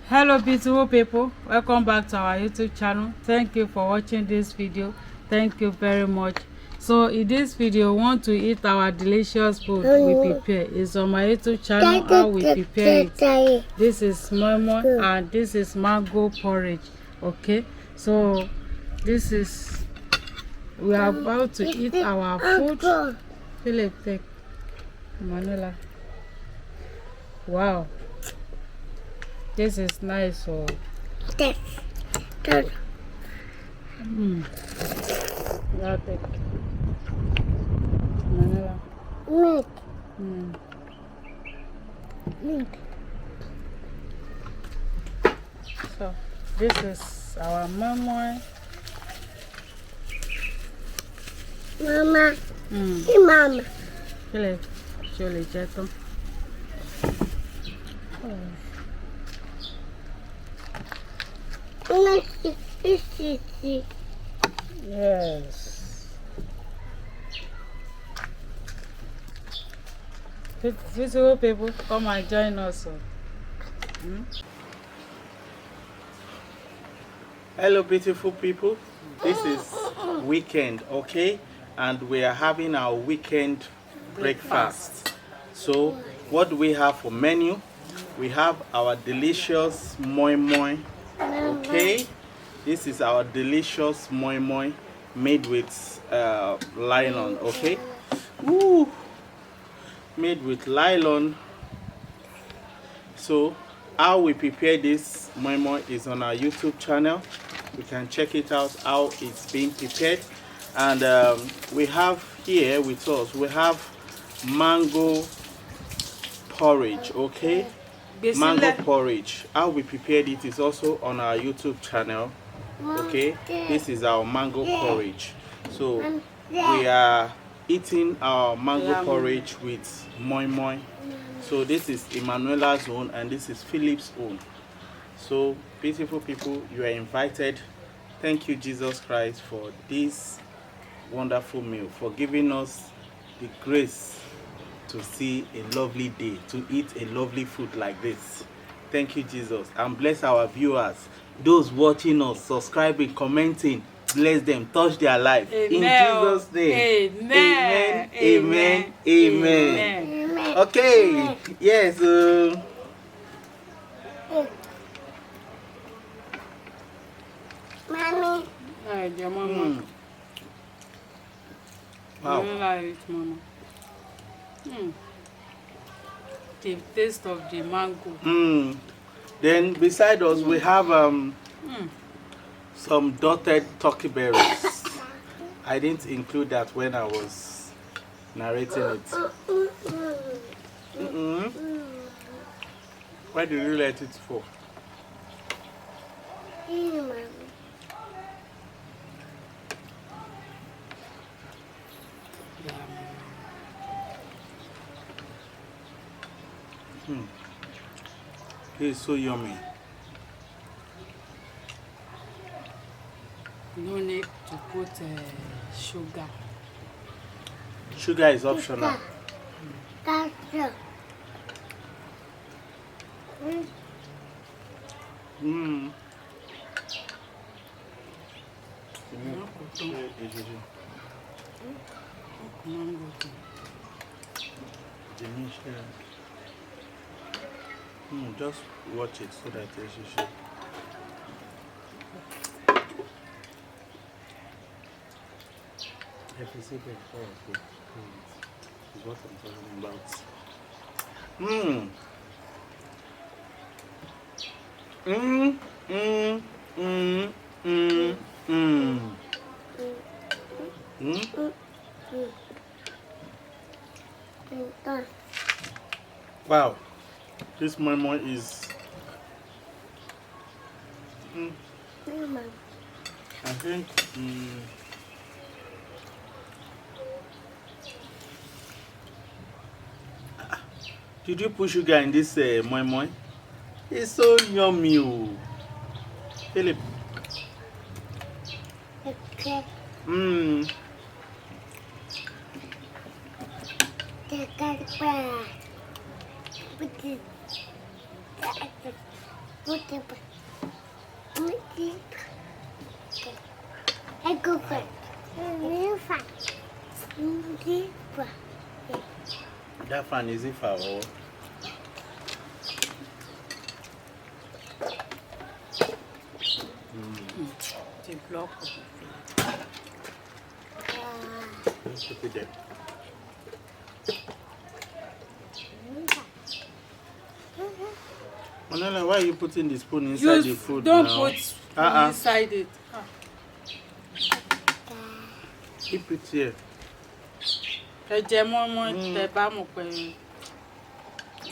Hello beautiful people, welcome back to our YouTube channel. Thank you for watching this video. Thank you very much. So in this video, we want to eat our delicious food we prepare. It's on my YouTube channel how we prepare it. This is momo and this is mango porridge. Okay, so this is, we are about to eat our food. Philip, take Manuela. Wow, this is nice. So yeah, take Manuela. So this is our mama. Mama. Hey, Mama. Philip, surely gentle. Yes. Beautiful people, come and join us. Hello beautiful people, this is weekend, okay, and we are having our weekend breakfast. So what do we have for menu? We have our delicious moi moi, okay. This is our delicious moi moi made with nylon, okay. Woo! Made with nylon. So how we prepare this moi moi is on our YouTube channel. You can check it out how it's being prepared. And we have here with us, we have mango porridge, okay. Mango porridge, how we prepared it is also on our YouTube channel, okay. This is our mango porridge. So we are eating our mango porridge with moi moi. So this is Emanuela's own and this is Philip's own. So beautiful people, you are invited. Thank you Jesus Christ for this wonderful meal, for giving us the grace to see a lovely day, to eat a lovely food like this. Thank you Jesus, and bless our viewers, those watching us, subscribing, commenting. Bless them, touch their life. Amen. In Jesus' name. Amen. Amen. Amen. Amen. Okay. Yes. Mommy. Hey, dear mama. Wow. I like it, mama. The taste of the mango. Then beside us we have some dotted turkey berries. I didn't include that when I was narrating it. Why did you let it fall? It is so yummy. No need to put sugar. Sugar is optional. That's Just watch it so that you should. If you see the is what I'm talking about. Wow, this moi moi is. I think. Did you put sugar in this moi moi? It's so yummy, oh. Philip. okay. I go first. That fan is if I or The block. let's put it there. Manala, why are you putting the spoon inside the food Don't now? put spoon inside it. Keep it here. Ẹ jẹ mọ́ínmọ́ín tẹ́ bá mọ̀ pé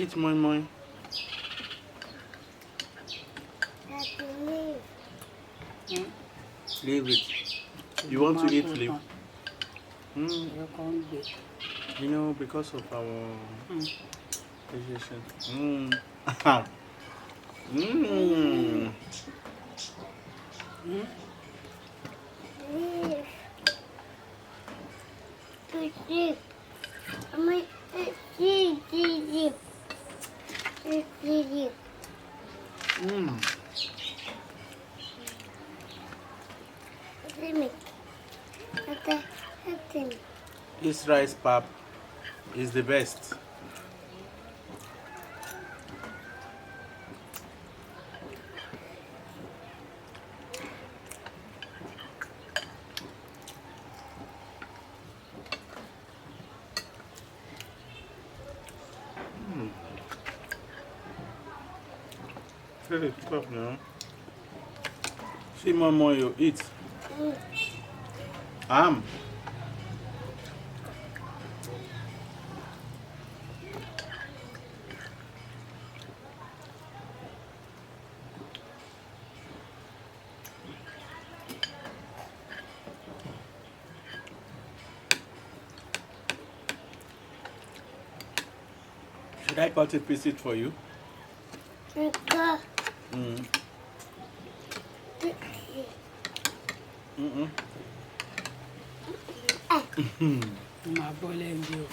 Eat moi moi. Leave it. You want to eat, leave. ẹ kàn ń gbé. You know, because of our digestion. This rice pap is the best. Fill it up now. See more you eat. Should I cut a piece it for you? Màá bọ́ lẹ́yìn o.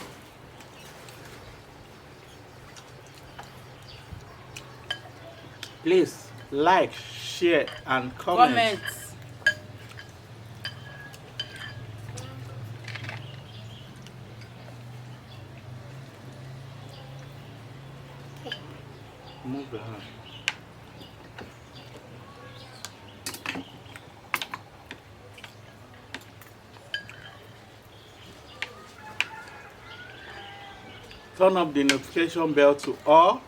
Please like, share, and comment. Move the hand. Turn up the notification bell to all.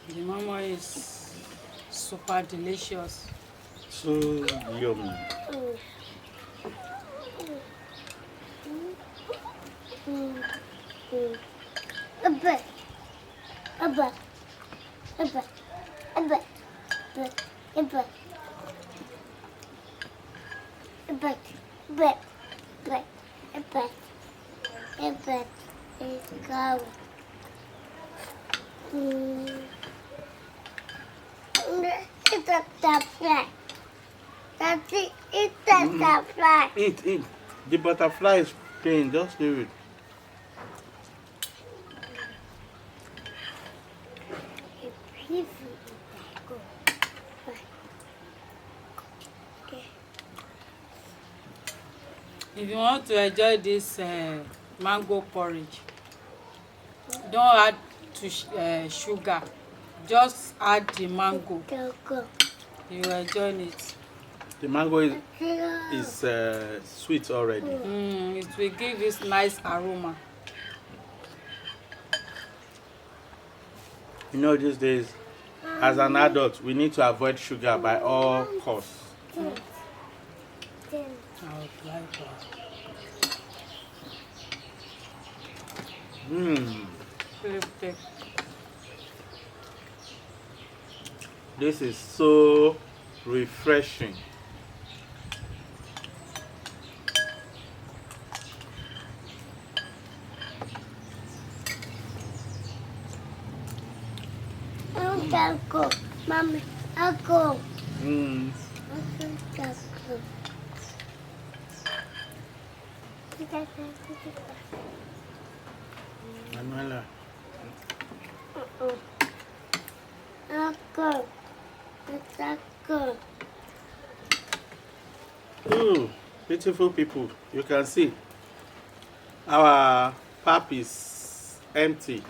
The mama is super delicious. So yummy. It's a butterfly. That's it. It's a butterfly. Eat. The butterfly is plain. Just leave it. If you want to enjoy this mango porridge, don't add to sugar. Just add the mango. You will enjoy it. The mango is sweet already. It will give this nice aroma. You know, these days, as an adult, we need to avoid sugar by all costs. I would like that. This is so refreshing. I'll go. Mommy, I'll go. Manuela. Ooh, beautiful people. You can see our pap is empty.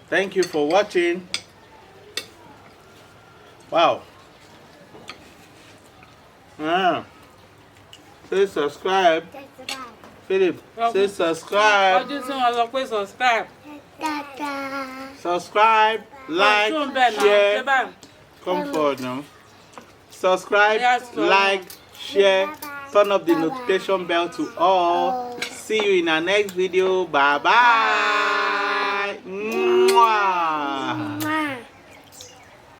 Thank you for watching. Wow. Say subscribe. Philip, say subscribe. Ọdún tí wọ́n sọ pé subscribe. Subscribe, like, Tún bẹ́ẹ̀ náà, ṣé share. báyìí? Come forward now. Subscribe, Yes, sir. like, share, turn up the notification bell to all. See you in our next video. Bye bye.